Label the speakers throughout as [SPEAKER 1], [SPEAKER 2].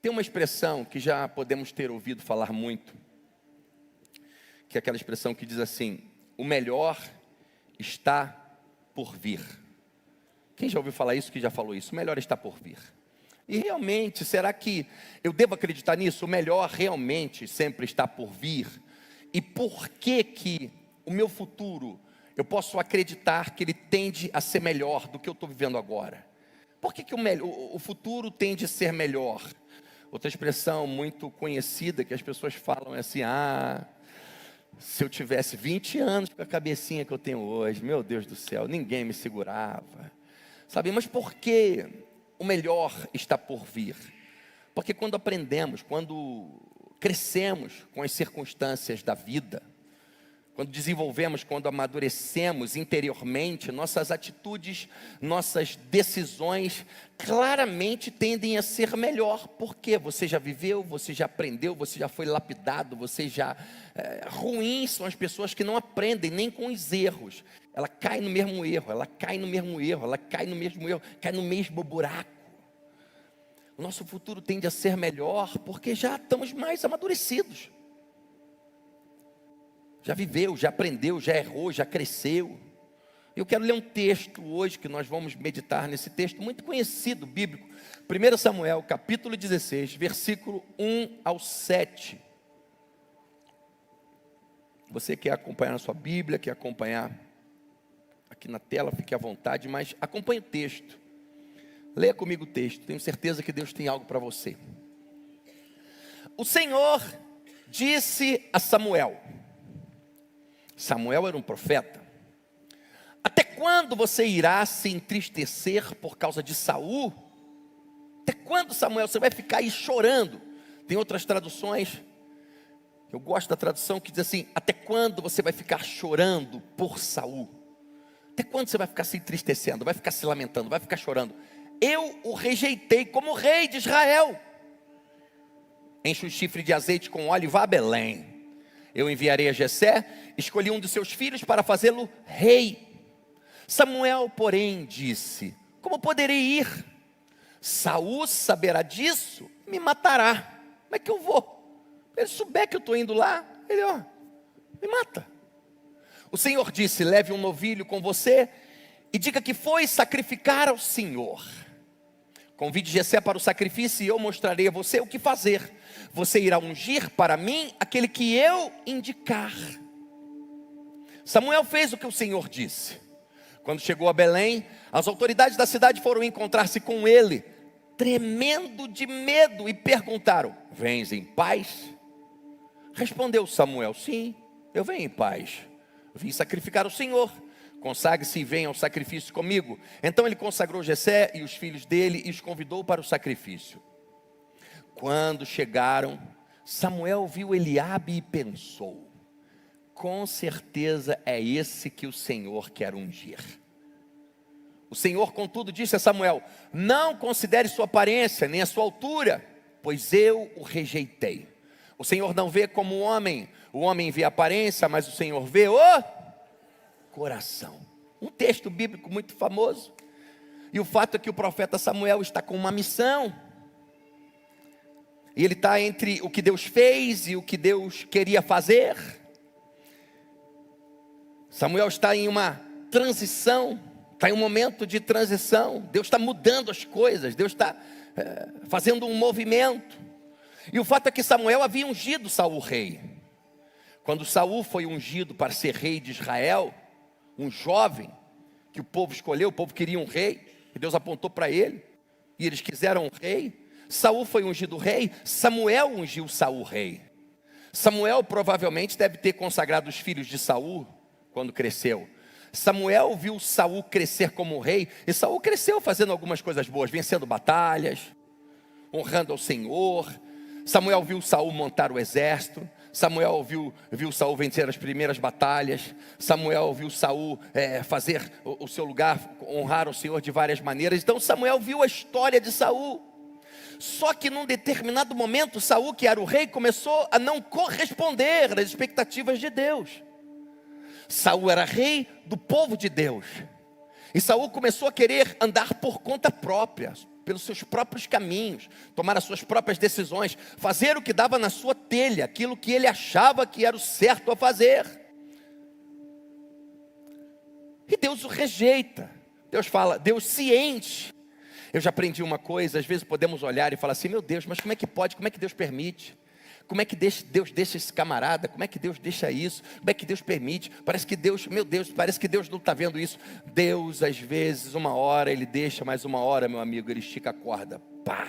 [SPEAKER 1] Tem uma expressão que já podemos ter ouvido falar muito, que é aquela expressão que diz assim: o melhor está por vir. Quem já ouviu falar isso, que já falou isso? O melhor está por vir. E realmente, será que eu devo acreditar nisso? O melhor realmente sempre está por vir. E por que que o meu futuro, eu posso acreditar que ele tende a ser melhor do que eu estou vivendo agora? Por que que o futuro tende a ser melhor? Outra expressão muito conhecida que as pessoas falam é assim: se eu tivesse 20 anos com a cabecinha que eu tenho hoje, meu Deus do céu, ninguém me segurava. Sabe, mas por que o melhor está por vir? Porque quando aprendemos, quando crescemos com as circunstâncias da vida, quando desenvolvemos, quando amadurecemos interiormente, nossas atitudes, nossas decisões claramente tendem a ser melhor. Porque você já viveu, você já aprendeu, você já foi lapidado, você já... ruins são as pessoas que não aprendem nem com os erros. Ela cai no mesmo erro, ela cai no mesmo erro, ela cai no mesmo erro, cai no mesmo buraco. O nosso futuro tende a ser melhor porque já estamos mais amadurecidos. Já viveu, já aprendeu, já errou, já cresceu. Eu quero ler um texto hoje que nós vamos meditar nesse texto muito conhecido, bíblico. 1 Samuel, capítulo 16, versículo 1 ao 7. Você quer acompanhar na sua Bíblia, quer acompanhar aqui na tela, fique à vontade, mas acompanhe o texto. Leia comigo o texto, tenho certeza que Deus tem algo para você. O Senhor disse a Samuel... Samuel era um profeta. Até quando você irá se entristecer por causa de Saul? Até quando, Samuel, você vai ficar aí chorando? Tem outras traduções, eu gosto da tradução que diz assim: até quando você vai ficar chorando por Saul? Até quando você vai ficar se entristecendo, vai ficar se lamentando, vai ficar chorando? Eu o rejeitei como rei de Israel. Enche o chifre de azeite com óleo e vá a Belém. Eu enviarei a Jessé, escolhi um de seus filhos para fazê-lo rei. Samuel, porém, disse: como poderei ir? Saul saberá disso e me matará. Como é que eu vou? Ele souber que eu estou indo lá, ele me mata. O Senhor disse: leve um novilho com você e diga que foi sacrificar ao Senhor. Convide Jessé para o sacrifício e eu mostrarei a você o que fazer. Você irá ungir para mim aquele que eu indicar. Samuel fez o que o Senhor disse. Quando chegou a Belém, as autoridades da cidade foram encontrar-se com ele, tremendo de medo, e perguntaram: vens em paz? Respondeu Samuel: sim, eu venho em paz. Vim sacrificar o Senhor. Consagre-se e venha ao sacrifício comigo. Então ele consagrou Jessé e os filhos dele e os convidou para o sacrifício. Quando chegaram, Samuel viu Eliabe e pensou: com certeza é esse que o Senhor quer ungir. O Senhor, contudo, disse a Samuel: não considere sua aparência, nem a sua altura, pois eu o rejeitei. O Senhor não vê como o homem vê a aparência, mas o Senhor vê o coração. Um texto bíblico muito famoso. E o fato é que o profeta Samuel está com uma missão. E ele está entre o que Deus fez e o que Deus queria fazer. Samuel está em uma transição, está em um momento de transição. Deus está mudando as coisas, Deus está fazendo um movimento. E o fato é que Samuel havia ungido Saul rei. Quando Saul foi ungido para ser rei de Israel, um jovem que o povo escolheu, o povo queria um rei, e Deus apontou para ele, e eles quiseram um rei. Saul foi ungido rei, Samuel ungiu Saul rei. Samuel provavelmente deve ter consagrado os filhos de Saul quando cresceu. Samuel viu Saul crescer como rei, e Saul cresceu fazendo algumas coisas boas, vencendo batalhas, honrando ao Senhor. Samuel viu Saul montar o exército. Samuel viu Saul vencer as primeiras batalhas. Samuel viu Saul fazer o seu lugar, honrar o Senhor de várias maneiras. Então Samuel viu a história de Saul. Só que num determinado momento, Saul, que era o rei, começou a não corresponder às expectativas de Deus. Saul era rei do povo de Deus. E Saul começou a querer andar por conta própria, pelos seus próprios caminhos, tomar as suas próprias decisões, fazer o que dava na sua telha, aquilo que ele achava que era o certo a fazer. E Deus o rejeita. Deus fala, Deus ciente. Eu já aprendi uma coisa, às vezes podemos olhar e falar assim, meu Deus, mas como é que pode, como é que Deus permite? Como é que Deus deixa esse camarada? Como é que Deus deixa isso? Como é que Deus permite? Parece que Deus, meu Deus, parece que Deus não está vendo isso. Deus, às vezes, uma hora Ele deixa, mais uma hora, meu amigo, Ele estica a corda. Pá!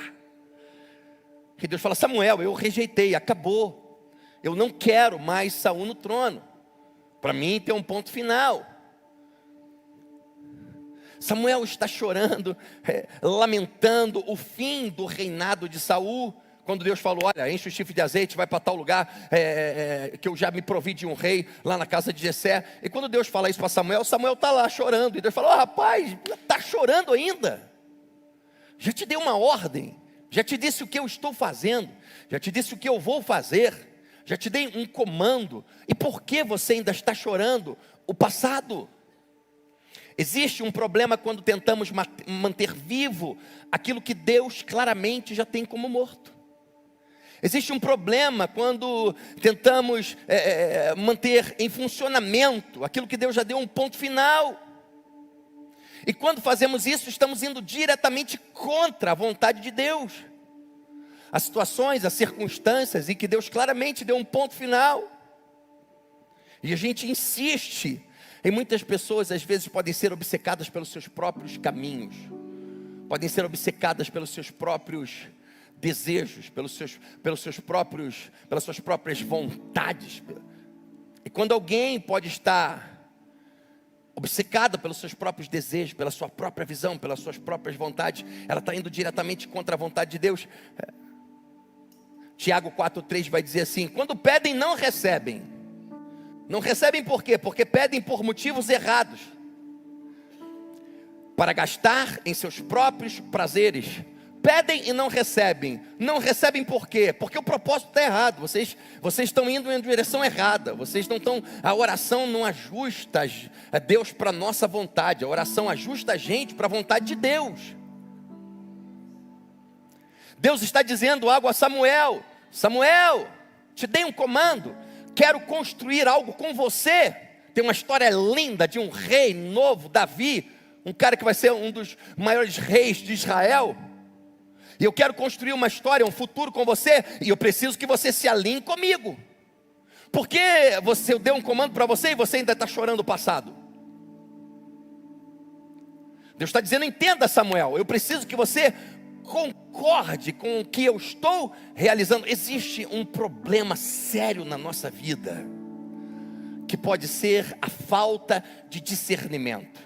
[SPEAKER 1] Que Deus fala, Samuel, eu rejeitei, acabou. Eu não quero mais Saul no trono. Para mim tem um ponto final. Samuel está chorando, lamentando o fim do reinado de Saul. Quando Deus falou, olha, enche o chifre de azeite, vai para tal lugar, que eu já me provi de um rei, lá na casa de Jessé. E quando Deus fala isso para Samuel, Samuel está lá chorando. E Deus falou, rapaz, está chorando ainda? Já te dei uma ordem, já te disse o que eu estou fazendo, já te disse o que eu vou fazer, já te dei um comando. E por que você ainda está chorando o passado? Existe um problema quando tentamos manter vivo aquilo que Deus claramente já tem como morto. Existe um problema quando tentamos manter em funcionamento aquilo que Deus já deu um ponto final. E quando fazemos isso, estamos indo diretamente contra a vontade de Deus. As situações, as circunstâncias em que Deus claramente deu um ponto final. E a gente insiste. E muitas pessoas às vezes podem ser obcecadas pelos seus próprios caminhos. Podem ser obcecadas pelos seus próprios desejos, pelas suas próprias vontades. E quando alguém pode estar obcecada pelos seus próprios desejos, pela sua própria visão, pelas suas próprias vontades, ela está indo diretamente contra a vontade de Deus. Tiago 4,3 vai dizer assim, quando pedem não recebem. Não recebem por quê? Porque pedem por motivos errados, para gastar em seus próprios prazeres. Pedem e não recebem. Não recebem por quê? Porque o propósito está errado. Vocês estão indo em direção errada. Vocês não estão. A oração não ajusta a Deus para a nossa vontade. A oração ajusta a gente para a vontade de Deus. Deus está dizendo algo a Samuel. Samuel, te dei um comando. Quero construir algo com você. Tem uma história linda de um rei novo, Davi. Um cara que vai ser um dos maiores reis de Israel. E eu quero construir uma história, um futuro com você. E eu preciso que você se alinhe comigo. Porque eu dei um comando para você e você ainda está chorando o passado. Deus está dizendo, entenda Samuel, eu preciso que você concorde com o que eu estou realizando. Existe um problema sério na nossa vida, que pode ser a falta de discernimento.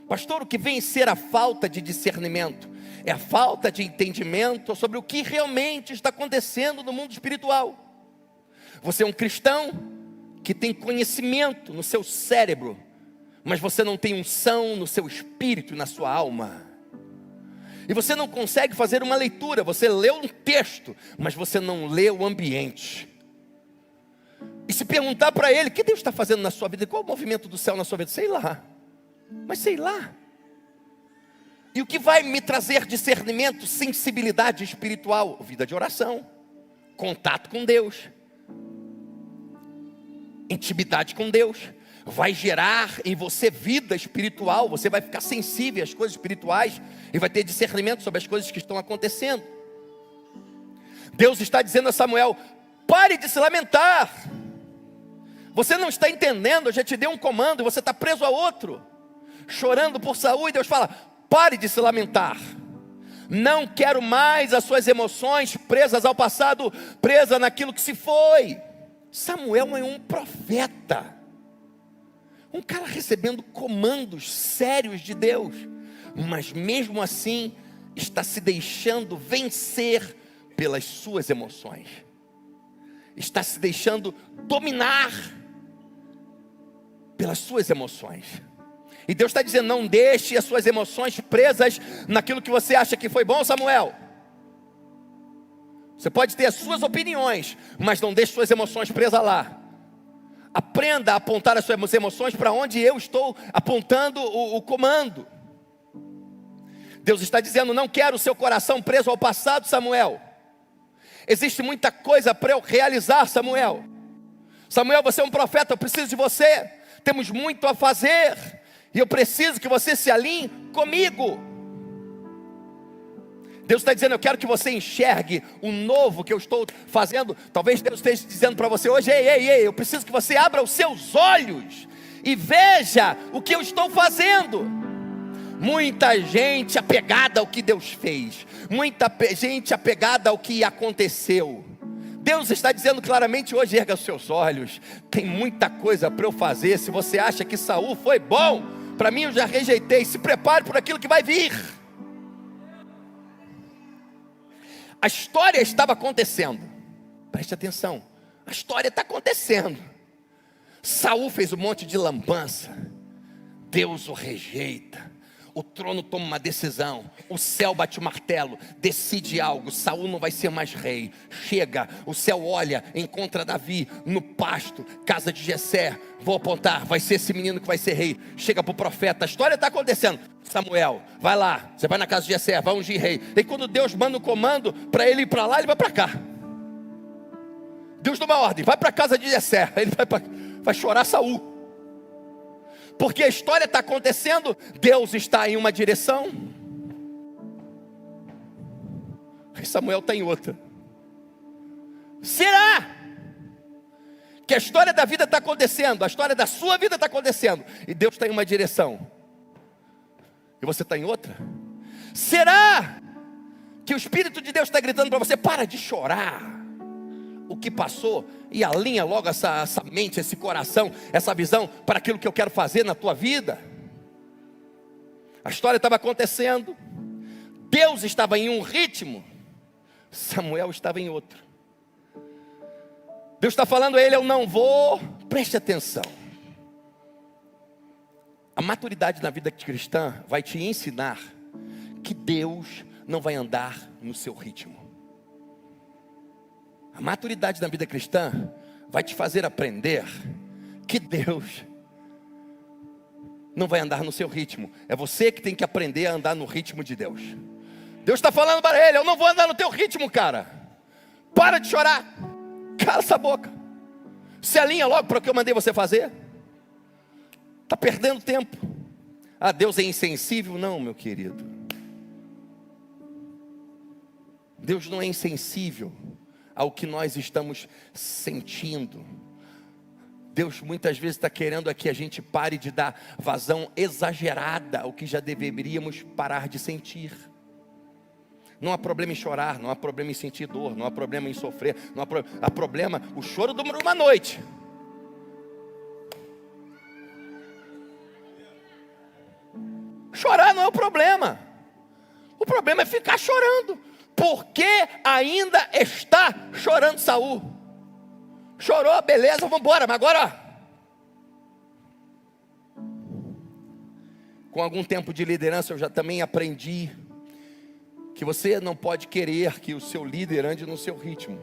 [SPEAKER 1] Pastor, o que vem ser a falta de discernimento? É a falta de entendimento sobre o que realmente está acontecendo no mundo espiritual. Você é um cristão que tem conhecimento no seu cérebro, mas você não tem unção no seu espírito e na sua alma. E você não consegue fazer uma leitura. Você lê um texto, mas você não lê o ambiente. E se perguntar para ele, o que Deus está fazendo na sua vida? Qual o movimento do céu na sua vida? Sei lá. Mas sei lá. E o que vai me trazer discernimento, sensibilidade espiritual? Vida de oração, contato com Deus, intimidade com Deus. Vai gerar em você vida espiritual. Você vai ficar sensível às coisas espirituais e vai ter discernimento sobre as coisas que estão acontecendo. Deus está dizendo a Samuel, pare de se lamentar. Você não está entendendo, eu já te dei um comando e você está preso a outro, chorando por Saul. E Deus fala, pare de se lamentar. Não quero mais as suas emoções presas ao passado, presas naquilo que se foi. Samuel é um profeta, um cara recebendo comandos sérios de Deus, mas mesmo assim está se deixando vencer pelas suas emoções, está se deixando dominar pelas suas emoções. E Deus está dizendo, não deixe as suas emoções presas naquilo que você acha que foi bom, Samuel. Você pode ter as suas opiniões, mas não deixe suas emoções presas lá. Aprenda a apontar as suas emoções para onde eu estou apontando o comando. Deus está dizendo: não quero o seu coração preso ao passado, Samuel. Existe muita coisa para eu realizar, Samuel. Samuel, você é um profeta, eu preciso de você. Temos muito a fazer, e eu preciso que você se alinhe comigo. Deus está dizendo: eu quero que você enxergue o novo que eu estou fazendo. Talvez Deus esteja dizendo para você hoje: ei, eu preciso que você abra os seus olhos e veja o que eu estou fazendo. Muita gente apegada ao que Deus fez, muita gente apegada ao que aconteceu. Deus está dizendo claramente hoje: erga os seus olhos, tem muita coisa para eu fazer. Se você acha que Saul foi bom, para mim eu já rejeitei. Se prepare por aquilo que vai vir. A história estava acontecendo, preste atenção, a história está acontecendo. Saul fez um monte de lambança, Deus o rejeita, o trono toma uma decisão, o céu bate o martelo, decide algo: Saul não vai ser mais rei. Chega, o céu olha, encontra Davi no pasto, casa de Jessé. Vou apontar, vai ser esse menino que vai ser rei. Chega para o profeta, a história está acontecendo. Samuel, vai lá, você vai na casa de Jessé, vai ungir rei. E quando Deus manda o comando para ele ir para lá, ele vai para cá. Deus dá uma ordem: vai para a casa de Jessé. Ele vai chorar Saul, porque a história está acontecendo. Deus está em uma direção e Samuel está em outra. Será que a história da vida está acontecendo, a história da sua vida está acontecendo, e Deus está em uma direção e você está em outra? Será que o Espírito de Deus está gritando para você: para de chorar o que passou e alinha logo essa mente, esse coração, essa visão para aquilo que eu quero fazer na tua vida? A história estava acontecendo, Deus estava em um ritmo, Samuel estava em outro. Deus está falando a ele: eu não vou. Preste atenção. A maturidade na vida cristã vai te ensinar que Deus não vai andar no seu ritmo. A maturidade na vida cristã vai te fazer aprender que Deus não vai andar no seu ritmo. É você que tem que aprender a andar no ritmo de Deus. Deus está falando para ele: eu não vou andar no teu ritmo, cara. Para de chorar, cala essa boca, se alinha logo para o que eu mandei você fazer. Está perdendo tempo. Ah, Deus é insensível? Não, meu querido. Deus não é insensível ao que nós estamos sentindo. Deus muitas vezes está querendo que a gente pare de dar vazão exagerada ao que já deveríamos parar de sentir. Não há problema em chorar, não há problema em sentir dor, não há problema em sofrer, não há problema, o choro dura uma noite. Chorar não é o problema é ficar chorando. Porque ainda está chorando Saul. Chorou, beleza, vamos embora. Mas agora, com algum tempo de liderança, eu já também aprendi que você não pode querer que o seu líder ande no seu ritmo.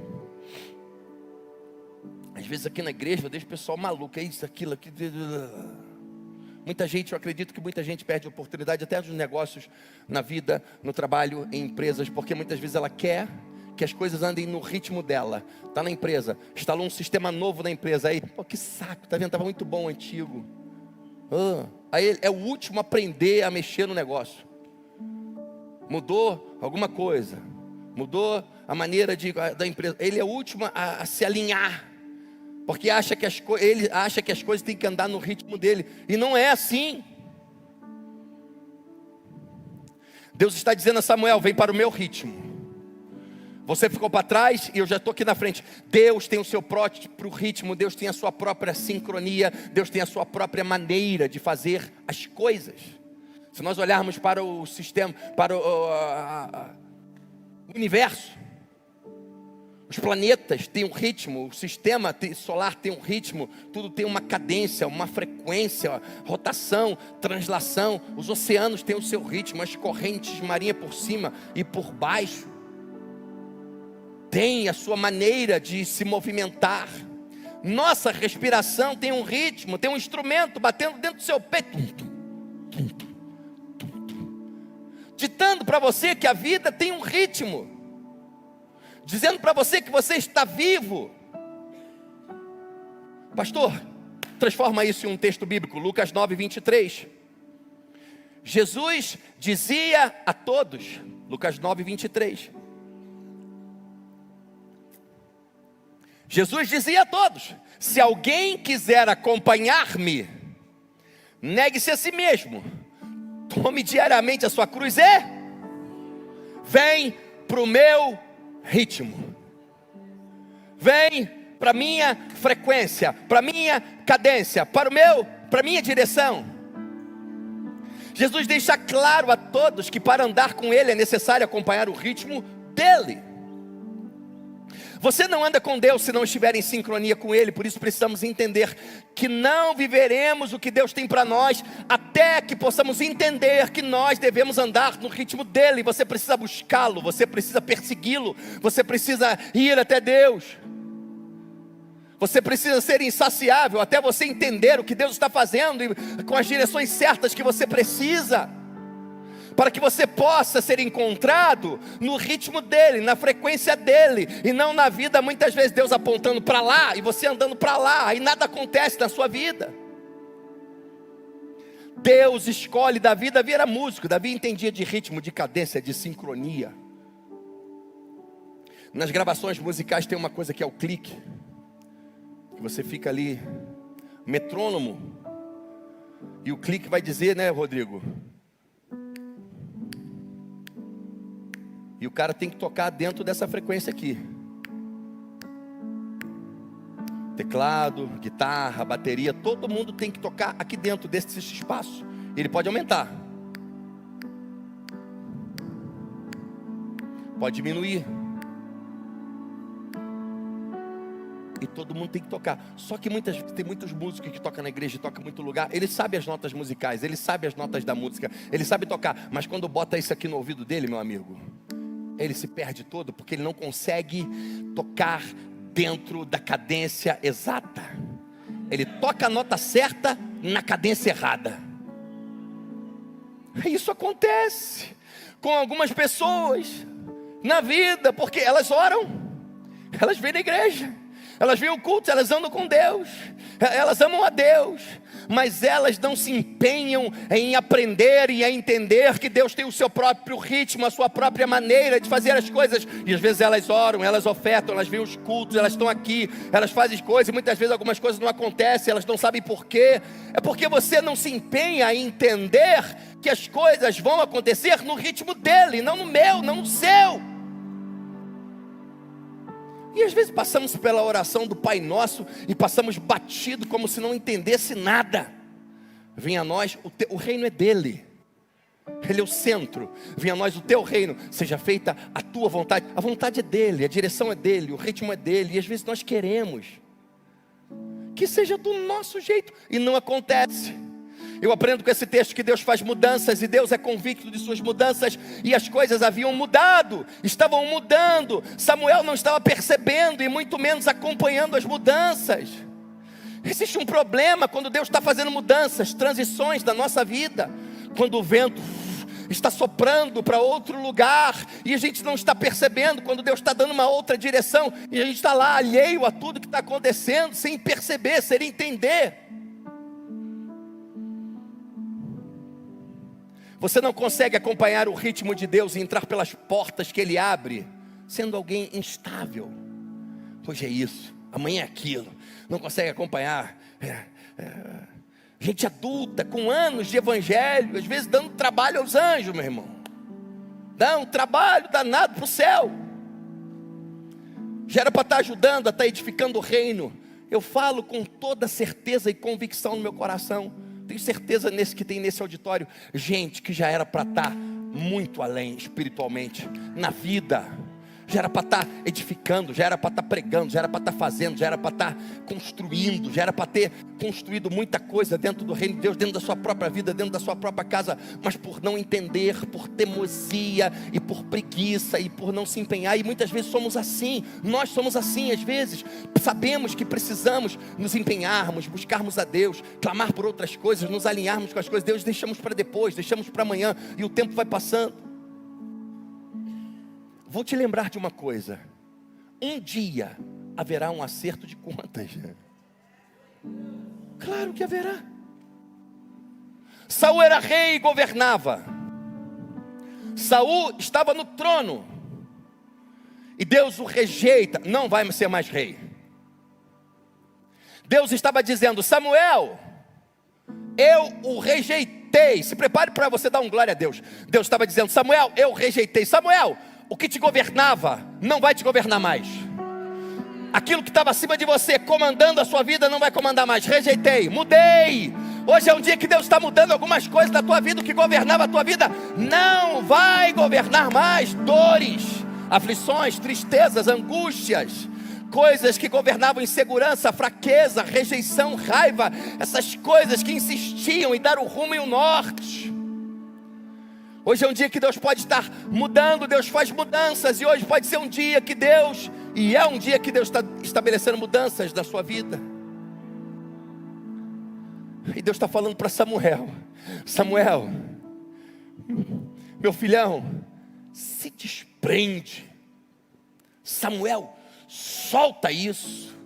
[SPEAKER 1] Às vezes aqui na igreja eu deixo o pessoal maluco, é isso, aquilo, aquilo. Muita gente, eu acredito que muita gente perde a oportunidade até dos negócios, na vida, no trabalho, em empresas, porque muitas vezes ela quer que as coisas andem no ritmo dela. Está na empresa, instalou um sistema novo na empresa, aí, pô, que saco, tá vendo, estava muito bom o antigo. Aí é o último a aprender a mexer no negócio. Mudou alguma coisa, mudou a maneira da empresa, ele é o último a se alinhar, porque ele acha que as coisas têm que andar no ritmo dele, e não é assim. Deus está dizendo a Samuel: vem para o meu ritmo. Você ficou para trás e eu já estou aqui na frente. Deus tem o seu próprio ritmo, Deus tem a sua própria sincronia, Deus tem a sua própria maneira de fazer as coisas. Se nós olharmos para o sistema, para o universo, os planetas têm um ritmo, o sistema solar tem um ritmo, tudo tem uma cadência, uma frequência, rotação, translação. Os oceanos têm o seu ritmo, as correntes marinhas por cima e por baixo tem a sua maneira de se movimentar. Nossa respiração tem um ritmo, tem um instrumento batendo dentro do seu peito. ditando para você que a vida tem um ritmo, dizendo para você que você está vivo. Pastor, transforma isso em um texto bíblico, Lucas 9:23. Jesus dizia a todos, Lucas 9:23. Jesus dizia a todos: se alguém quiser acompanhar-me, negue-se a si mesmo, tome diariamente a sua cruz e vem para o meu ritmo, vem para a minha frequência, para a minha cadência, para a minha direção. Jesus deixa claro a todos que para andar com Ele é necessário acompanhar o ritmo dEle. Você não anda com Deus se não estiver em sincronia com Ele. Por isso precisamos entender que não viveremos o que Deus tem para nós até que possamos entender que nós devemos andar no ritmo dEle. Você precisa buscá-lo, você precisa persegui-lo, você precisa ir até Deus. Você precisa ser insaciável até você entender o que Deus está fazendo e com as direções certas que você precisa, para que você possa ser encontrado no ritmo dEle, na frequência dEle, e não na vida, muitas vezes Deus apontando para lá, e você andando para lá, e nada acontece na sua vida. Deus escolhe. Davi era músico, Davi entendia de ritmo, de cadência, de sincronia. Nas gravações musicais tem uma coisa que é o clique, que você fica ali, metrônomo, e o clique vai dizer, né, Rodrigo? E o cara tem que tocar dentro dessa frequência aqui. Teclado, guitarra, bateria, todo mundo tem que tocar aqui dentro desse espaço. Ele pode aumentar, pode diminuir, e todo mundo tem que tocar. Só que tem muitos músicos que tocam na igreja, tocam em muito lugar. Ele sabe as notas musicais, ele sabe as notas da música, ele sabe tocar, mas quando bota isso aqui no ouvido dele, meu amigo, ele se perde todo, porque ele não consegue tocar dentro da cadência exata. Ele toca a nota certa na cadência errada. Isso acontece com algumas pessoas na vida, porque elas oram, elas vêm na igreja, elas vêm ao culto, elas andam com Deus, elas amam a Deus, mas elas não se empenham em aprender e a entender que Deus tem o seu próprio ritmo, a sua própria maneira de fazer as coisas. E às vezes elas oram, elas ofertam, elas vêm os cultos, elas estão aqui, elas fazem coisas, e muitas vezes algumas coisas não acontecem, elas não sabem porquê. É porque você não se empenha em entender que as coisas vão acontecer no ritmo dele, não no meu, não no seu. E às vezes passamos pela oração do Pai Nosso e passamos batido como se não entendesse nada. Venha a nós, o reino é dele, ele é o centro. Venha a nós o teu reino, seja feita a tua vontade. A vontade é dele, a direção é dele, o ritmo é dele. E às vezes nós queremos que seja do nosso jeito e não acontece. Eu aprendo com esse texto que Deus faz mudanças, e Deus é convicto de suas mudanças, e as coisas haviam mudado, estavam mudando. Samuel não estava percebendo e muito menos acompanhando as mudanças. Existe um problema quando Deus está fazendo mudanças, transições da nossa vida, quando o vento está soprando para outro lugar, e a gente não está percebendo, quando Deus está dando uma outra direção, e a gente está lá alheio a tudo que está acontecendo, sem perceber, sem entender. Você não consegue acompanhar o ritmo de Deus e entrar pelas portas que Ele abre, sendo alguém instável. Hoje é isso, amanhã é aquilo. Não consegue acompanhar. Gente adulta, com anos de evangelho, às vezes dando trabalho aos anjos, meu irmão. Dá um trabalho danado para o céu. Já era para estar ajudando, a estar edificando o reino. Eu falo com toda certeza e convicção no meu coração. Tenho certeza que tem nesse auditório gente que já era para estar muito além espiritualmente, na vida. Já era para estar edificando, já era para estar pregando, já era para estar fazendo, já era para estar construindo, já era para ter construído muita coisa dentro do reino de Deus, dentro da sua própria vida, dentro da sua própria casa, mas por não entender, por teimosia e por preguiça e por não se empenhar. E muitas vezes somos assim, nós somos assim às vezes. Sabemos que precisamos nos empenharmos, buscarmos a Deus, clamar por outras coisas, nos alinharmos com as coisas de Deus, deixamos para depois, deixamos para amanhã, e o tempo vai passando. vou te lembrar de uma coisa: um dia haverá um acerto de contas. Claro que haverá. Saul era rei e governava. Saul estava no trono. E Deus o rejeita, não vai ser mais rei. Deus estava dizendo: Samuel, eu o rejeitei. Se prepare para você dar um glória a Deus. Deus estava dizendo: Samuel, eu rejeitei. Samuel, o que te governava não vai te governar mais. Aquilo que estava acima de você, comandando a sua vida, não vai comandar mais. Rejeitei, mudei. Hoje é um dia que Deus está mudando algumas coisas da tua vida. O que governava a tua vida não vai governar mais. Dores, aflições, tristezas, angústias, coisas que governavam insegurança, fraqueza, rejeição, raiva, essas coisas que insistiam em dar o rumo e o norte. Hoje é um dia que Deus pode estar mudando. Deus faz mudanças, e hoje pode ser um dia que Deus, e é um dia que Deus está estabelecendo mudanças na sua vida. E Deus está falando para Samuel: Samuel, meu filhão, se desprende. Samuel, solta isso.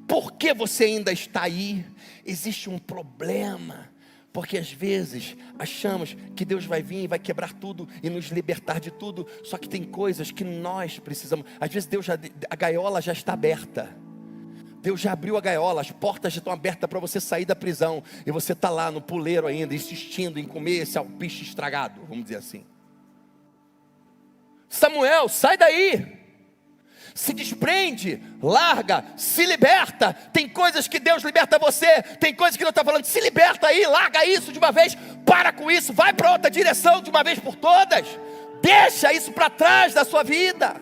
[SPEAKER 1] Por que você ainda está aí? Existe um problema. Porque às vezes achamos que Deus vai vir e vai quebrar tudo e nos libertar de tudo. Só que tem coisas que nós precisamos. Às vezes a gaiola já está aberta. Deus já abriu a gaiola, as portas já estão abertas para você sair da prisão. E você está lá no puleiro ainda, insistindo em comer esse alpiche estragado, vamos dizer assim. Samuel, sai daí. Se desprende, larga, se liberta. Tem coisas que Deus liberta você. Tem coisas que Deus está falando: se liberta aí, larga isso de uma vez. Para com isso, vai para outra direção de uma vez por todas. Deixa isso para trás da sua vida.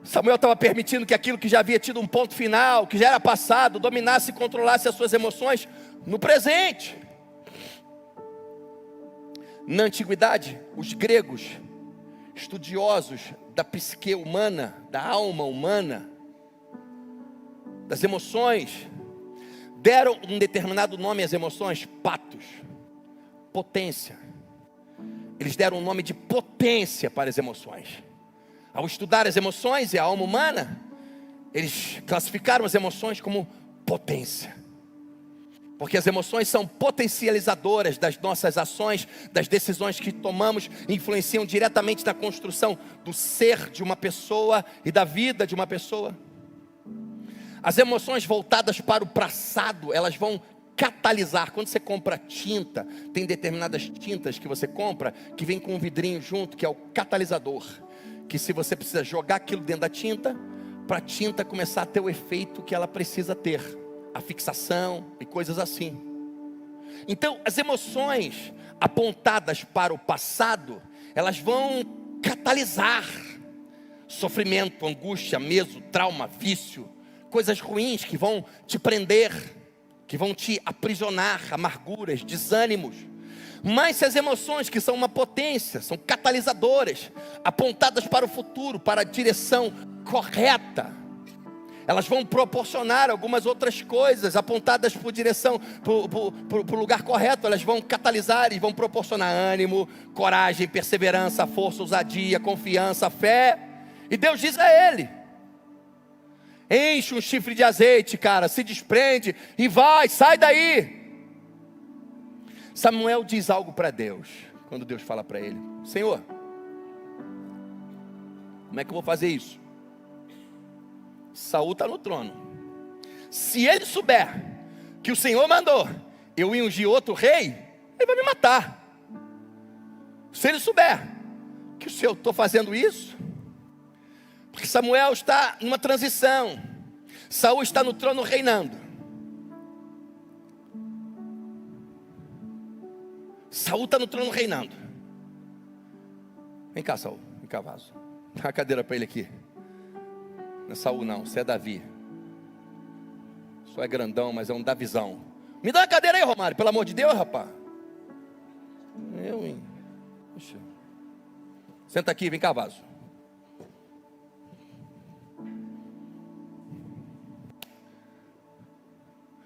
[SPEAKER 1] Samuel estava permitindo que aquilo que já havia tido um ponto final, que já era passado, dominasse e controlasse as suas emoções no presente. Na antiguidade, os gregos, estudiosos da psique humana, da alma humana, das emoções, deram um determinado nome às emoções: patos, potência. Eles deram um nome de potência para as emoções. Ao estudar as emoções e a alma humana, eles classificaram as emoções como potência. Porque as emoções são potencializadoras das nossas ações, das decisões que tomamos, influenciam diretamente na construção do ser de uma pessoa e da vida de uma pessoa. As emoções voltadas para o passado, elas vão catalisar. Quando você compra tinta, tem determinadas tintas que você compra, que vem com um vidrinho junto, que é o catalisador. Que se você precisa jogar aquilo dentro da tinta, para a tinta começar a ter o efeito que ela precisa ter. A fixação e coisas assim. Então, as emoções apontadas para o passado, elas vão catalisar sofrimento, angústia, medo, trauma, vício, coisas ruins que vão te prender, que vão te aprisionar, amarguras, desânimos. Mas se as emoções, que são uma potência, são catalisadoras, apontadas para o futuro, para a direção correta, elas vão proporcionar algumas outras coisas, apontadas por direção, para o lugar correto. Elas vão catalisar e vão proporcionar ânimo, coragem, perseverança, força, ousadia, confiança, fé. E Deus diz a ele: enche um chifre de azeite, cara, se desprende e vai, sai daí. Samuel diz algo para Deus, quando Deus fala para ele: Senhor, como é que eu vou fazer isso? Saul está no trono. Se ele souber que o Senhor mandou eu ungir outro rei, ele vai me matar. Se ele souber que eu estou fazendo isso, porque Samuel está numa transição, Saul está no trono reinando. Saul está no trono reinando. Vem cá, Saul, vem cá, vaso. Dá a cadeira para ele aqui. Não é Saul não, você é Davi. Só é grandão, mas é um Davizão. Me dá uma cadeira aí, Romário, pelo amor de Deus, rapaz. Hein? Puxa. Senta aqui, vem cá, vaso.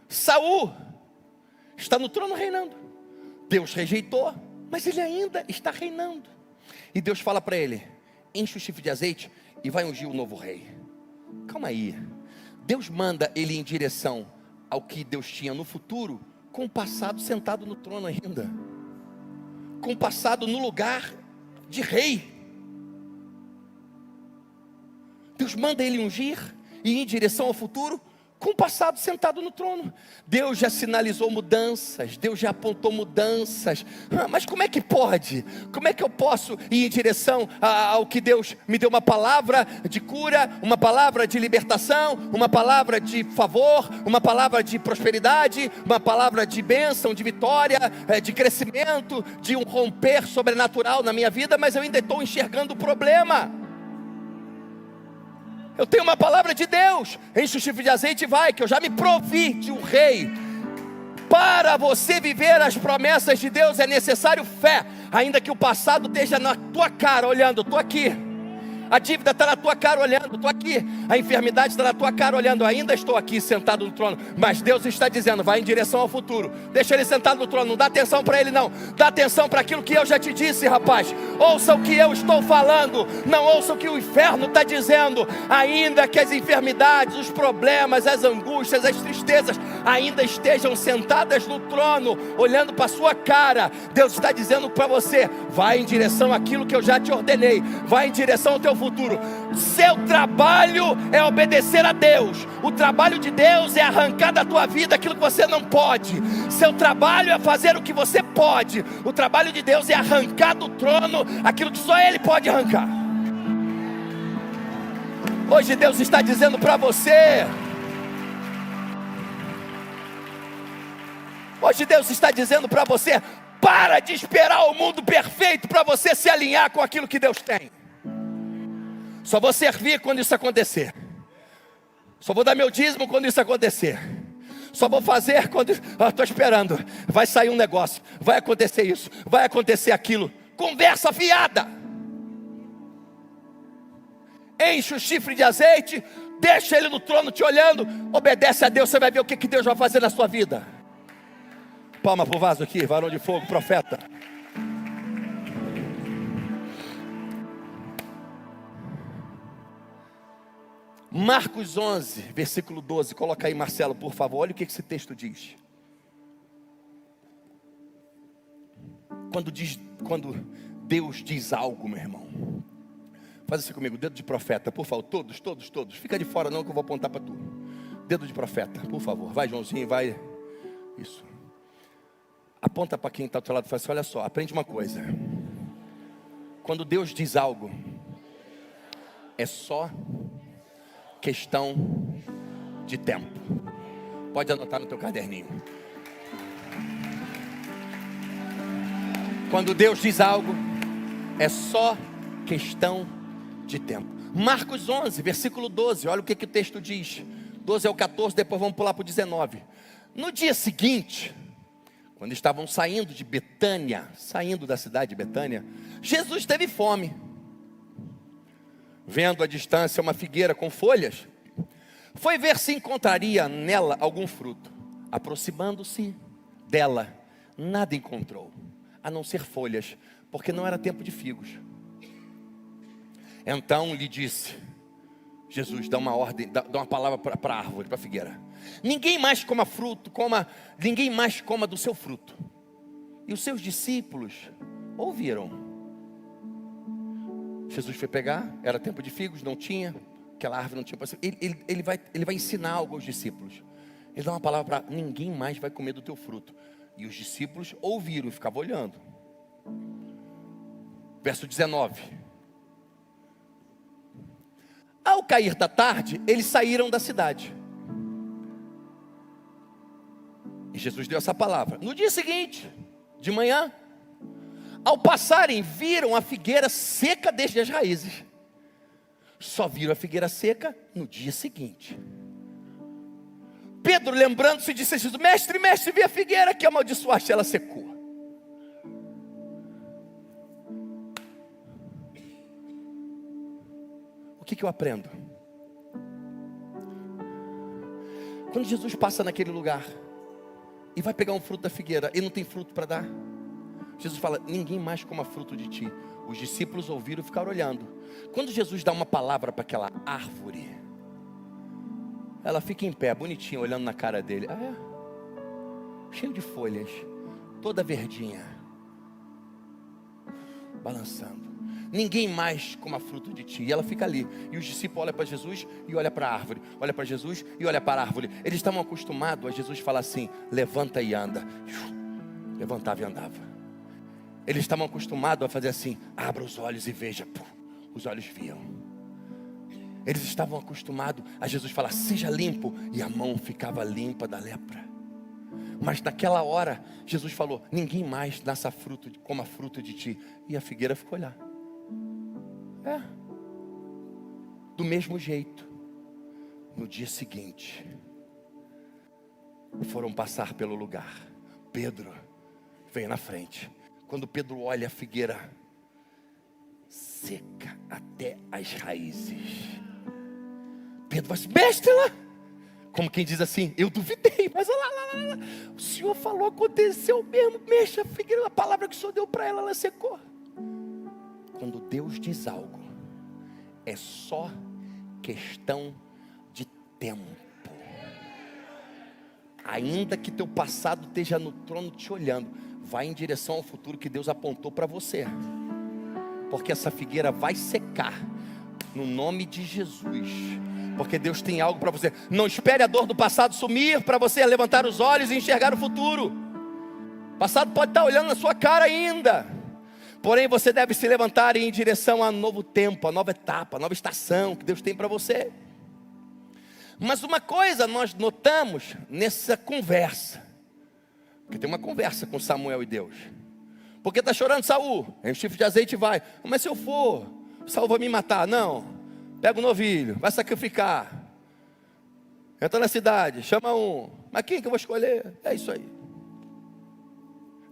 [SPEAKER 1] Saul está no trono reinando. Deus rejeitou, mas ele ainda está reinando. E Deus fala para ele: enche o chifre de azeite e vai ungir o novo rei. Calma aí, Deus manda ele em direção ao que Deus tinha no futuro, com o passado sentado no trono ainda, com o passado no lugar de rei. Deus manda ele ungir e ir em direção ao futuro, com o passado sentado no trono. Deus já sinalizou mudanças, Deus já apontou mudanças. Mas como é que pode? Como é que eu posso ir em direção ao que Deus me deu? Uma palavra de cura, uma palavra de libertação, uma palavra de favor, uma palavra de prosperidade, uma palavra de bênção, de vitória, de crescimento, de um romper sobrenatural na minha vida, mas eu ainda estou enxergando o problema. Eu tenho uma palavra de Deus: enche o chifre de azeite e vai, que eu já me provi de um rei. Para você viver as promessas de Deus é necessário fé, ainda que o passado esteja na tua cara olhando. Estou aqui. A dívida está na tua cara olhando, estou aqui. A enfermidade está na tua cara olhando, ainda estou aqui sentado no trono. Mas Deus está dizendo: vai em direção ao futuro. Deixa ele sentado no trono, não dá atenção para ele não. Dá atenção para aquilo que eu já te disse, rapaz. Ouça o que eu estou falando, não ouça o que o inferno está dizendo. Ainda que as enfermidades, os problemas, as angústias, as tristezas ainda estejam sentadas no trono, olhando para a sua cara, Deus está dizendo para você: vai em direção àquilo que eu já te ordenei. Vai em direção ao teu futuro. Seu trabalho é obedecer a Deus. O trabalho de Deus é arrancar da tua vida aquilo que você não pode. Seu trabalho é fazer o que você pode. O trabalho de Deus é arrancar do trono aquilo que só Ele pode arrancar. Hoje Deus está dizendo para você, hoje Deus está dizendo para você: para de esperar o mundo perfeito para você se alinhar com aquilo que Deus tem. Só vou servir quando isso acontecer. Só vou dar meu dízimo quando isso acontecer. Só vou fazer quando... estou esperando. Vai sair um negócio. Vai acontecer isso. Vai acontecer aquilo. Conversa fiada. Enche o chifre de azeite. Deixa ele no trono te olhando. Obedece a Deus. Você vai ver o que Deus vai fazer na sua vida. Palma pro vaso aqui. Varão de fogo, profeta. Marcos 11, versículo 12. Coloca aí, Marcelo, por favor. Olha o que esse texto diz. Quando Deus diz algo, meu irmão, faz assim comigo, dedo de profeta, por favor. Todos. Fica de fora não, que eu vou apontar para tu. Dedo de profeta, por favor. Vai, Joãozinho, vai. Isso. Aponta para quem está ao teu lado e fala assim: olha só, aprende uma coisa. Quando Deus diz algo, é só questão de tempo. Pode anotar no teu caderninho. Quando Deus diz algo, é só questão de tempo. Marcos 11, versículo 12. Olha o que o texto diz. 12 ao 14, depois vamos pular para o 19. No dia seguinte, quando estavam saindo de Betânia, saindo da cidade de Betânia, Jesus teve fome. Vendo à distância uma figueira com folhas, foi ver se encontraria nela algum fruto. Aproximando-se dela, nada encontrou, a não ser folhas, porque não era tempo de figos. Então lhe disse, Jesus dá uma ordem, dá uma palavra para a árvore, para a figueira: ninguém mais coma fruto, ninguém mais coma do seu fruto. E os seus discípulos ouviram. Jesus foi pegar, era tempo de figos, não tinha, aquela árvore não tinha. Ele vai ensinar algo aos discípulos. Ele dá uma palavra para: ninguém mais vai comer do teu fruto. E os discípulos ouviram e ficavam olhando. Verso 19. Ao cair da tarde, eles saíram da cidade. E Jesus deu essa palavra. No dia seguinte, de manhã, ao passarem, viram a figueira seca desde as raízes. Só viram a figueira seca no dia seguinte. Pedro, lembrando-se, disse a Jesus: mestre, vi a figueira que amaldiçoaste, ela secou. O que eu aprendo? Quando Jesus passa naquele lugar e vai pegar um fruto da figueira, ele não tem fruto para dar. Jesus fala, ninguém mais coma fruto de ti. Os discípulos ouviram e ficaram olhando. Quando Jesus dá uma palavra para aquela árvore, ela fica em pé, bonitinha, olhando na cara dele. Ah, é? Cheio de folhas, toda verdinha, balançando. Ninguém mais coma fruto de ti. E ela fica ali. E os discípulos olham para Jesus e olham para a árvore. Olha para Jesus e olha para a árvore. Eles estavam acostumados a Jesus falar assim, levanta e anda. Levantava e andava. Eles estavam acostumados a fazer assim, abra os olhos e veja. Os olhos viam. Eles estavam acostumados a Jesus falar, seja limpo. E a mão ficava limpa da lepra. Mas naquela hora, Jesus falou, ninguém mais coma fruto de ti. E a figueira ficou lá. Do mesmo jeito, no dia seguinte, foram passar pelo lugar. Pedro veio na frente. Quando Pedro olha a figueira, seca até as raízes. Pedro vai assim, mestre lá. Como quem diz assim, eu duvidei, mas olha lá. O Senhor falou, aconteceu mesmo. Mexa a figueira, a palavra que o Senhor deu para ela secou. Quando Deus diz algo, é só questão de tempo. Ainda que teu passado esteja no trono te olhando, vai em direção ao futuro que Deus apontou para você. Porque essa figueira vai secar, no nome de Jesus. Porque Deus tem algo para você. Não espere a dor do passado sumir para você levantar os olhos e enxergar o futuro. O passado pode estar olhando na sua cara ainda. Porém você deve se levantar e ir em direção a um novo tempo, a nova etapa, a nova estação que Deus tem para você. Mas uma coisa nós notamos nessa conversa, porque tem uma conversa com Samuel e Deus. Porque está chorando Saul? Enche o chifre de azeite e vai. Mas se eu for, Saul vai me matar. Não, pega o novilho, vai sacrificar. Entra na cidade, chama um. Mas quem que eu vou escolher? É isso aí.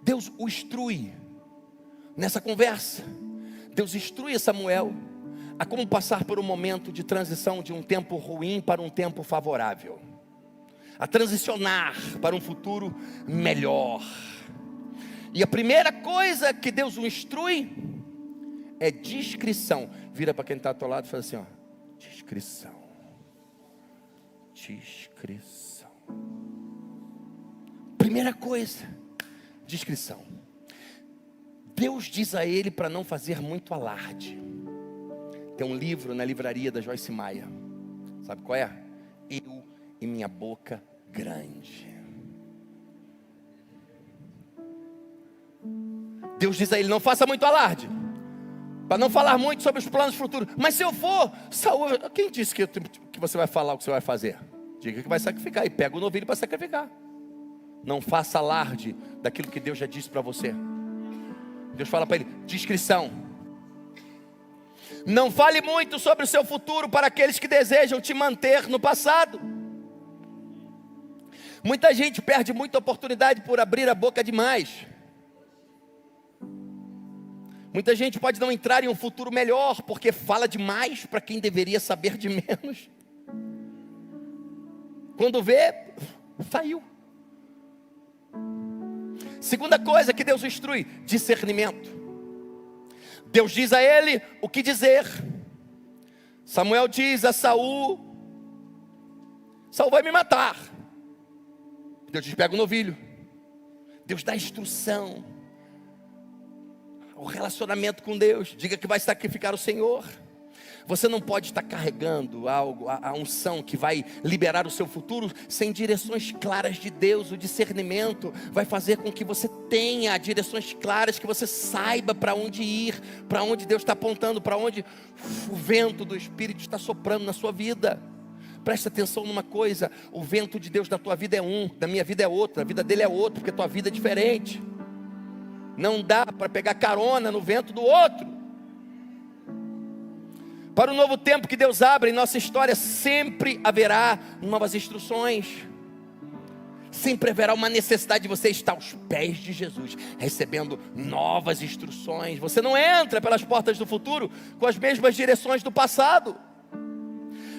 [SPEAKER 1] Deus o instrui. Nessa conversa, Deus instrui Samuel a como passar por um momento de transição de um tempo ruim para um tempo favorável, a transicionar para um futuro melhor. E a primeira coisa que Deus o instrui é discrição. Vira para quem está ao teu lado e fala assim, ó, discrição. Discrição. Primeira coisa, discrição. Deus diz a ele para não fazer muito alarde. Tem um livro na livraria da Joyce Meyer. Sabe qual é? Eu e minha boca grande. Deus diz a ele, não faça muito alarde. Para não falar muito sobre os planos futuros. Mas se eu for, Saul, quem disse que você vai falar o que você vai fazer? Diga que vai sacrificar e pega o novilho para sacrificar. Não faça alarde daquilo que Deus já disse para você. Deus fala para ele, discrição. Não fale muito sobre o seu futuro para aqueles que desejam te manter no passado. Muita gente perde muita oportunidade por abrir a boca demais. Muita gente pode não entrar em um futuro melhor porque fala demais para quem deveria saber de menos. Quando vê, saiu. Segunda coisa que Deus instrui, discernimento. Deus diz a ele o que dizer. Samuel diz a Saul, Saul vai me matar. Deus diz, pega o novilho. Deus dá instrução. O relacionamento com Deus, diga que vai sacrificar o Senhor. Você não pode estar carregando algo, a unção que vai liberar o seu futuro sem direções claras de Deus. O discernimento vai fazer com que você tenha direções claras, que você saiba para onde ir, para onde Deus está apontando, para onde o vento do Espírito está soprando na sua vida. Preste atenção numa coisa, o vento de Deus na tua vida é um, da minha vida é outro, a vida dele é outro, porque a tua vida é diferente. Não dá para pegar carona no vento do outro. Para o novo tempo que Deus abre em nossa história, sempre haverá novas instruções. Sempre haverá uma necessidade de você estar aos pés de Jesus, recebendo novas instruções. Você não entra pelas portas do futuro com as mesmas direções do passado.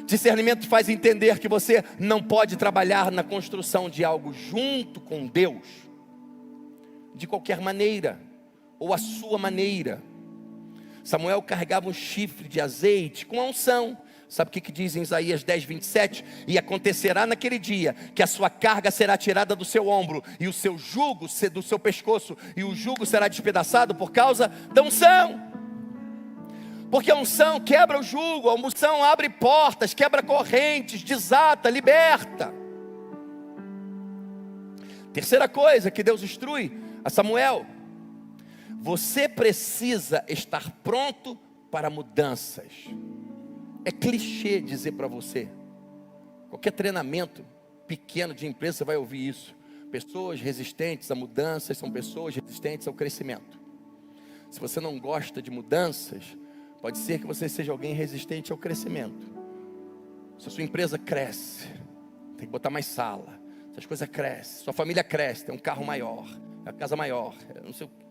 [SPEAKER 1] Discernimento faz entender que você não pode trabalhar na construção de algo junto com Deus de qualquer maneira. ou a sua maneira. Samuel carregava um chifre de azeite com a unção. Sabe o que diz em Isaías 10, 27? E acontecerá naquele dia, que a sua carga será tirada do seu ombro, e o seu jugo do seu pescoço, e o jugo será despedaçado por causa da unção. Porque a unção quebra o jugo, a unção abre portas, quebra correntes, desata, liberta. Terceira coisa que Deus instrui a Samuel: você precisa estar pronto para mudanças. É clichê dizer para você, qualquer treinamento pequeno de empresa você vai ouvir isso. Pessoas resistentes a mudanças são pessoas resistentes ao crescimento. Se você não gosta de mudanças, pode ser que você seja alguém resistente ao crescimento. Se a sua empresa cresce, tem que botar mais sala. Se as coisas crescem, sua família cresce, tem um carro maior, uma casa maior, não sei o quê.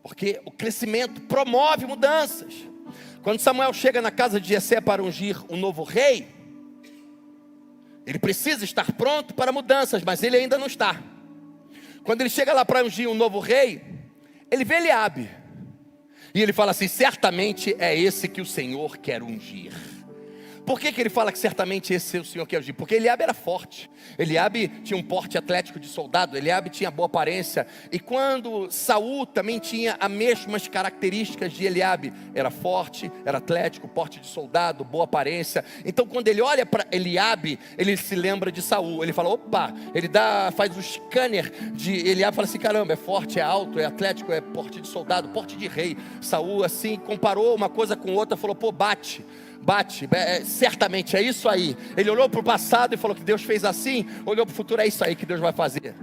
[SPEAKER 1] Porque o crescimento promove mudanças. Quando Samuel chega na casa de Jessé para ungir um novo rei, ele precisa estar pronto para mudanças, mas ele ainda não está. Quando ele chega lá para ungir um novo rei, ele vê Eliabe, e ele fala assim: certamente é esse que o Senhor quer ungir. Por que ele fala que certamente esse é o Senhor quer ungir? Porque Eliabe era forte. Eliabe tinha um porte atlético de soldado. Eliabe tinha boa aparência. E quando Saul também tinha as mesmas características de Eliabe. Era forte, era atlético, porte de soldado, boa aparência. Então quando ele olha para Eliabe, ele se lembra de Saul. Ele fala: opa, ele faz o scanner de Eliabe e fala assim: caramba, é forte, é alto, é atlético, é porte de soldado, porte de rei. Saul assim comparou uma coisa com outra, falou: pô, bate, certamente é isso aí. Ele olhou para o passado e falou que Deus fez assim. Olhou para o futuro: é isso aí que Deus vai fazer.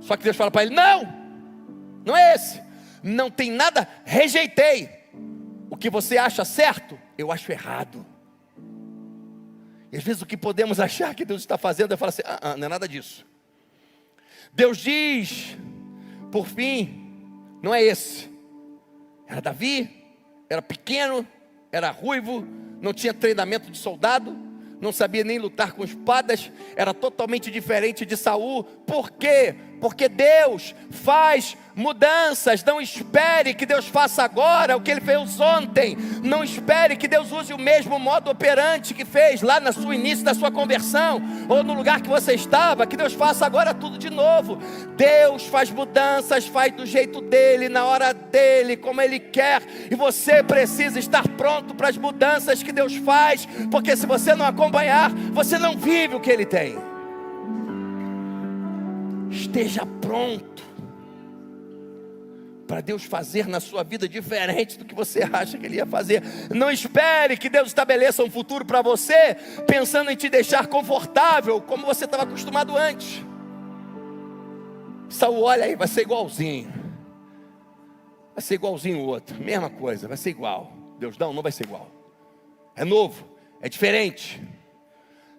[SPEAKER 1] Só que Deus fala para ele: não é esse, não tem nada, rejeitei. O que você acha certo, eu acho errado. E às vezes o que podemos achar que Deus está fazendo é falar assim: não é nada disso. Deus diz, por fim, não é esse. Era Davi, era pequeno, era ruivo, não tinha treinamento de soldado, não sabia nem lutar com espadas, era totalmente diferente de Saul. Por quê? Porque Deus faz mudanças. Não espere que Deus faça agora o que Ele fez ontem. Não espere que Deus use o mesmo modo operante que fez lá no início da sua conversão, ou no lugar que você estava, que Deus faça agora tudo de novo. Deus faz mudanças, faz do jeito dEle, na hora dEle, como Ele quer. E você precisa estar pronto para as mudanças que Deus faz, porque se você não acompanhar, você não vive o que Ele tem. Esteja pronto para Deus fazer na sua vida diferente do que você acha que Ele ia fazer. Não espere que Deus estabeleça um futuro para você pensando em te deixar confortável como você estava acostumado antes. Saul olha aí, vai ser igualzinho. Vai ser igualzinho o outro, mesma coisa, vai ser igual. Deus não vai ser igual. É novo, é diferente.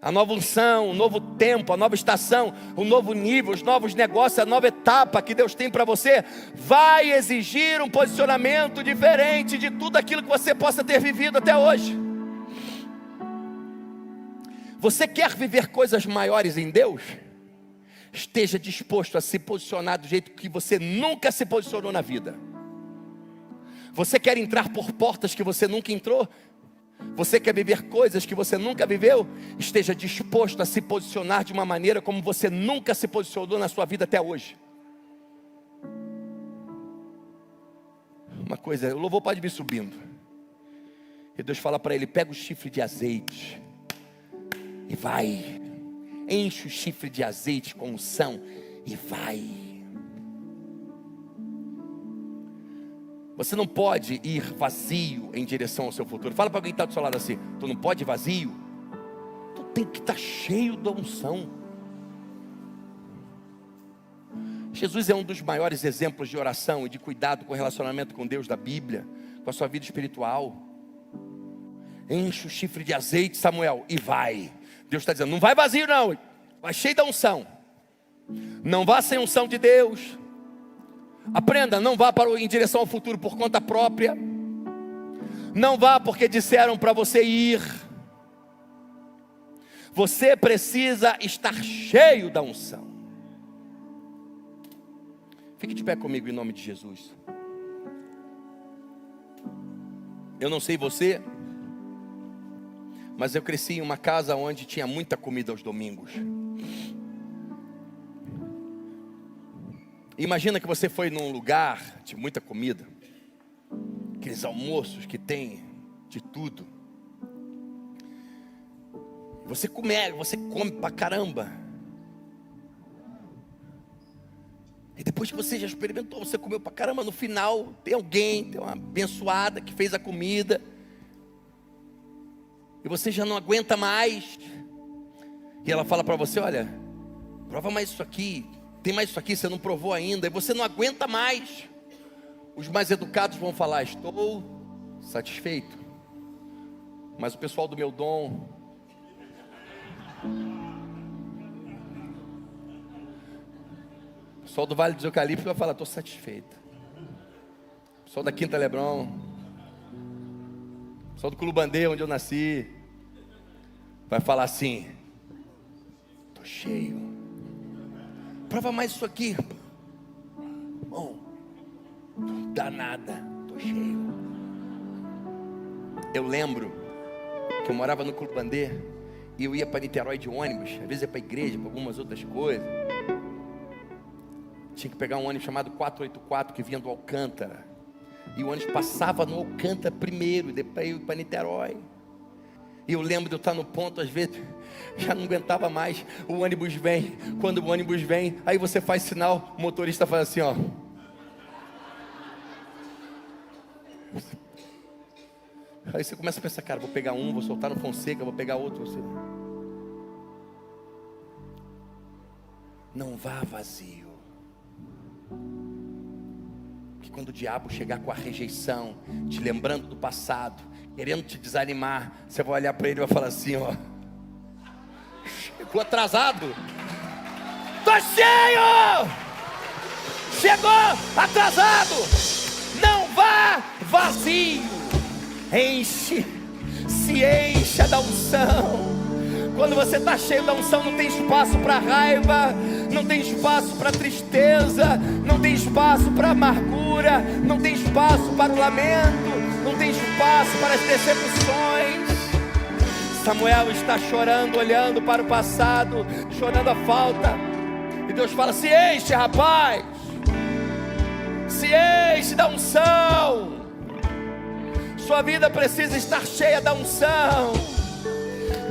[SPEAKER 1] A nova unção, o novo tempo, a nova estação, o novo nível, os novos negócios, a nova etapa que Deus tem para você, vai exigir um posicionamento diferente de tudo aquilo que você possa ter vivido até hoje. Você quer viver coisas maiores em Deus? Esteja disposto a se posicionar do jeito que você nunca se posicionou na vida. Você quer entrar por portas que você nunca entrou? Você quer viver coisas que você nunca viveu? Esteja disposto a se posicionar de uma maneira como você nunca se posicionou na sua vida até hoje. Uma coisa, o louvor pode vir subindo. E Deus fala para ele: pega o chifre de azeite e vai. Enche o chifre de azeite com unção e vai. Você não pode ir vazio em direção ao seu futuro. Fala para alguém que está do seu lado assim: tu não pode ir vazio. Tu tem que estar cheio da unção. Jesus é um dos maiores exemplos de oração e de cuidado com o relacionamento com Deus da Bíblia, com a sua vida espiritual. Enche o chifre de azeite, Samuel, e vai. Deus está dizendo: não vai vazio não, vai cheio da unção. Não vá sem unção de Deus. Aprenda, não vá em direção ao futuro por conta própria. Não vá porque disseram para você ir. Você precisa estar cheio da unção. Fique de pé comigo em nome de Jesus. Eu não sei você, mas eu cresci em uma casa onde tinha muita comida aos domingos. Imagina que você foi num lugar de muita comida, aqueles almoços que tem de tudo. Você come pra caramba. E depois que você já experimentou, você comeu pra caramba, no final tem uma abençoada que fez a comida. E você já não aguenta mais. E ela fala para você, olha, prova mais isso aqui. Tem mais isso aqui, você não provou ainda. E você não aguenta mais. Os mais educados vão falar, estou satisfeito. Mas o pessoal do meu dom, o pessoal do Vale dos Eucaliptos vai falar, estou satisfeito. O pessoal da Quinta Leblon, o pessoal do Culubandê, onde eu nasci, vai falar assim, estou cheio. Prova mais isso aqui. Bom, não dá nada, estou cheio. Eu lembro que eu morava no Culubandê e eu ia para Niterói de ônibus, às vezes ia para a igreja, para algumas outras coisas. Tinha que pegar um ônibus chamado 484 que vinha do Alcântara. E o ônibus passava no Alcântara primeiro, depois eu ia para Niterói. E eu lembro de eu estar no ponto, às vezes, já não aguentava mais. O ônibus vem, quando o ônibus vem, aí você faz sinal, o motorista faz assim, ó. Aí você começa a pensar, cara, vou pegar um, vou soltar no Fonseca, vou pegar outro. Você... Não vá vazio. Que quando o diabo chegar com a rejeição, te lembrando do passado, querendo te desanimar, você vai olhar para ele e vai falar assim, ó. Chegou atrasado. Tô cheio! Chegou atrasado! Não vá vazio. Se encha da unção. Quando você está cheio da unção, não tem espaço para raiva, não tem espaço para tristeza, não tem espaço para amargura, não tem espaço para o lamento, não tem espaço para as decepções. Samuel está chorando, olhando para o passado, chorando a falta. E Deus fala, se enche, rapaz, se enche da unção. Sua vida precisa estar cheia da unção.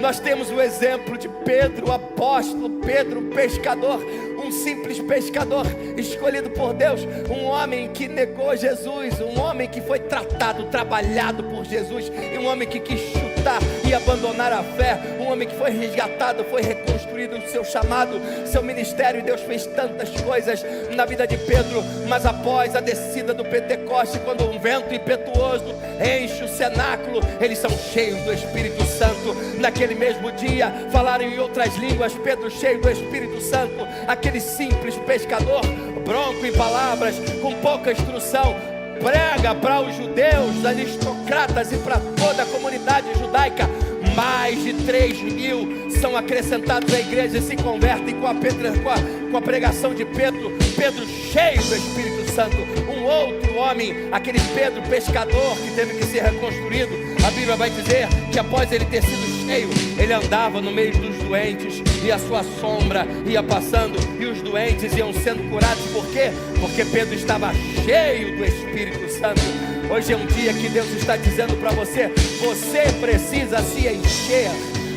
[SPEAKER 1] Nós temos o exemplo de Pedro, o apóstolo Pedro, um pescador, um simples pescador escolhido por Deus, um homem que negou Jesus, um homem que foi tratado, trabalhado por Jesus, e um homem que quis chutar e abandonar a fé, um homem que foi resgatado, foi reconstruído o seu chamado, seu ministério, e Deus fez tantas coisas na vida de Pedro. Mas após a descida do Pentecoste, quando um vento impetuoso enche o cenáculo, eles são cheios do Espírito Santo. Naquele mesmo dia falaram em outras línguas. Pedro, cheio do Espírito Santo, aquele simples pescador, bronco em palavras, com pouca instrução, prega para os judeus, aristocratas e para toda a comunidade judaica. Mais de 3.000 são acrescentados à igreja e se convertem com a pregação de Pedro. Pedro cheio do Espírito Santo. Um outro homem, aquele Pedro pescador que teve que ser reconstruído, a Bíblia vai dizer que após ele ter sido cheio, ele andava no meio dos doentes e a sua sombra ia passando e os doentes iam sendo curados. Por quê? Porque Pedro estava cheio do Espírito Santo. Hoje é um dia que Deus está dizendo para você, você precisa se encher,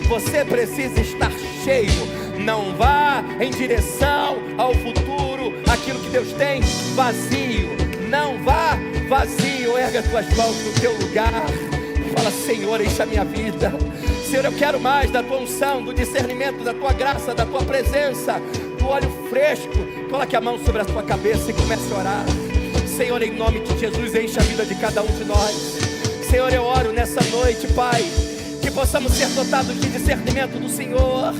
[SPEAKER 1] você precisa estar cheio. Não vá em direção ao futuro, aquilo que Deus tem, vazio. Não vá vazio. Erga as tuas mãos no teu lugar e fala, Senhor, enche a minha vida. Senhor, eu quero mais da tua unção, do discernimento, da tua graça, da tua presença, do óleo fresco. Coloque a mão sobre a tua cabeça e comece a orar. Senhor, em nome de Jesus, enche a vida de cada um de nós. Senhor, eu oro nessa noite, Pai, que possamos ser dotados de discernimento do Senhor,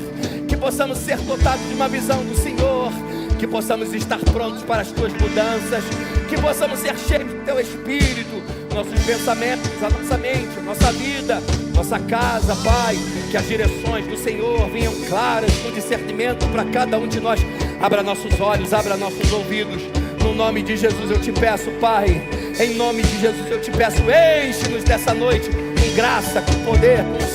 [SPEAKER 1] que possamos ser dotados de uma visão do Senhor, que possamos estar prontos para as tuas mudanças, que possamos ser cheios do teu Espírito, nossos pensamentos, a nossa mente, a nossa vida, nossa casa, Pai, que as direções do Senhor venham claras, com discernimento para cada um de nós. Abra nossos olhos, abra nossos ouvidos, No nome de Jesus eu te peço, Pai, em nome de Jesus eu te peço, enche-nos dessa noite com graça, com poder, com